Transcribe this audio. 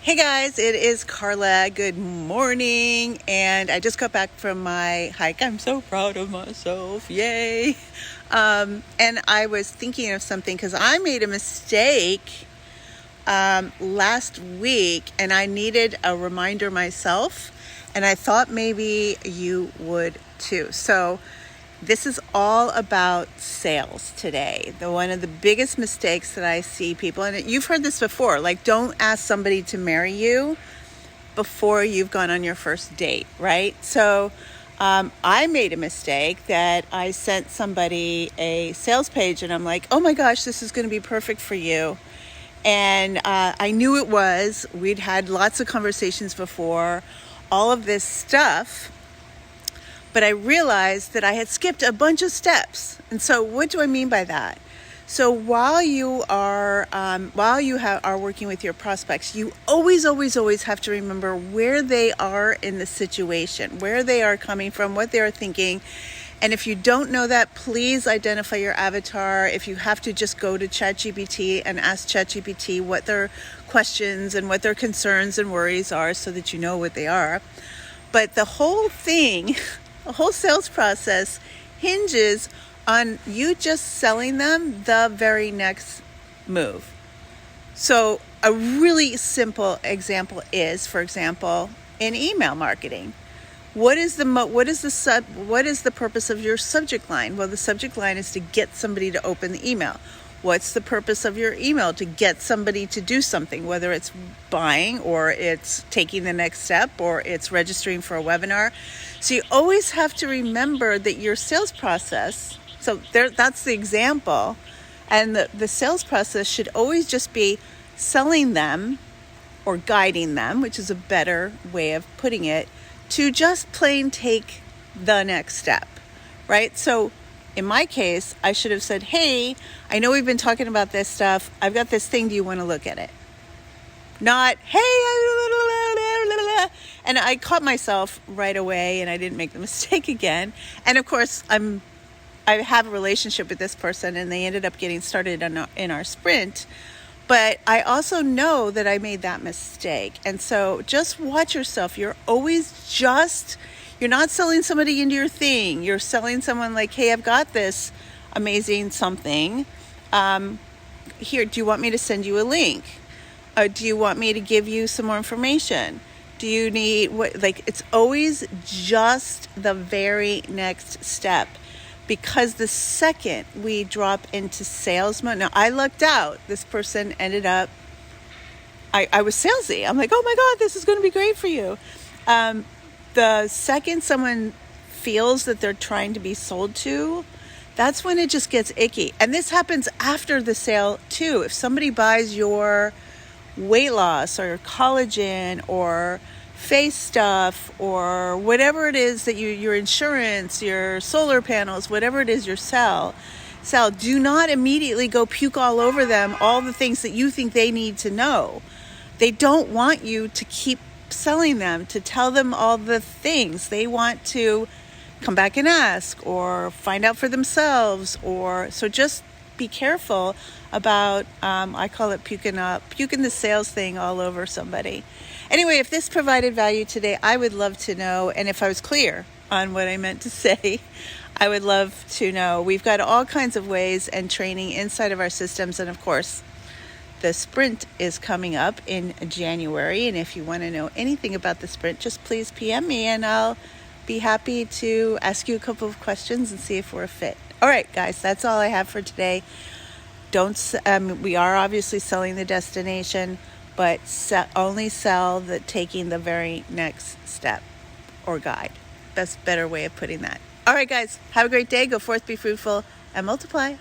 Hey guys, it is Karla. Good morning. And I just got back from my hike. I'm so proud of myself. Yay. And I was thinking of something because I made a mistake last week and I needed a reminder myself. And I thought maybe you would too. So this is all about sales today. One of the biggest mistakes that I see people, and you've heard this before, like don't ask somebody to marry you before you've gone on your first date, right? So I made a mistake that I sent somebody a sales page and I'm like, oh my gosh, this is going to be perfect for you. And I knew it was. We'd had lots of conversations before, all of this stuff. But I realized that I had skipped a bunch of steps. And so what do I mean by that? So while you are working with your prospects, you always have to remember where they are in the situation, where they are coming from, what they are thinking. And if you don't know that, please identify your avatar. If you have to, just go to ChatGPT and ask ChatGPT what their questions and what their concerns and worries are so that you know what they are. But the whole thing, the whole sales process hinges on you just selling them the very next move. So a really simple example is, for example, in email marketing. What is the purpose of your subject line? Well, the subject line is to get somebody to open the email. What's the purpose of your email? To get somebody to do something, whether it's buying or it's taking the next step or it's registering for a webinar. So you always have to remember that your sales process, that's the example, and the sales process should always just be selling them or guiding them, which is a better way of putting it, to just plain take the next step, right? So in my case, I should have said, hey, I know we've been talking about this stuff. I've got this thing. Do you want to look at it? Not, hey, and I caught myself right away and I didn't make the mistake again. And of course, I have a relationship with this person and they ended up getting started in our sprint. But I also know that I made that mistake. And so just watch yourself. You're not selling somebody into your thing. You're selling someone like, hey, I've got this amazing something. Here, do you want me to send you a link? Do you want me to give you some more information? Do you need it's always just the very next step. Because the second we drop into sales mode, now I lucked out. This person ended up, I was salesy. I'm like, oh my God, this is going to be great for you. The second someone feels that they're trying to be sold to, that's when it just gets icky. And this happens after the sale too. If somebody buys your weight loss or collagen or face stuff or whatever it is that your insurance, your solar panels, whatever it is you sell, do not immediately go puke all over them all the things that you think they need to know. They don't want you to keep selling them, to tell them all the things. They want to come back and ask or find out for themselves, so just be careful about, I call it puking the sales thing all over somebody. Anyway, if this provided value today, I would love to know. And if I was clear on what I meant to say, I would love to know. We've got all kinds of ways and training inside of our systems. And of course, the sprint is coming up in January. And if you want to know anything about the sprint, just please PM me and I'll be happy to ask you a couple of questions and see if we're a fit. All right, guys, that's all I have for today. We are obviously selling the destination, but only sell taking the very next step or guide. That's a better way of putting that. All right, guys, have a great day. Go forth, be fruitful, and multiply.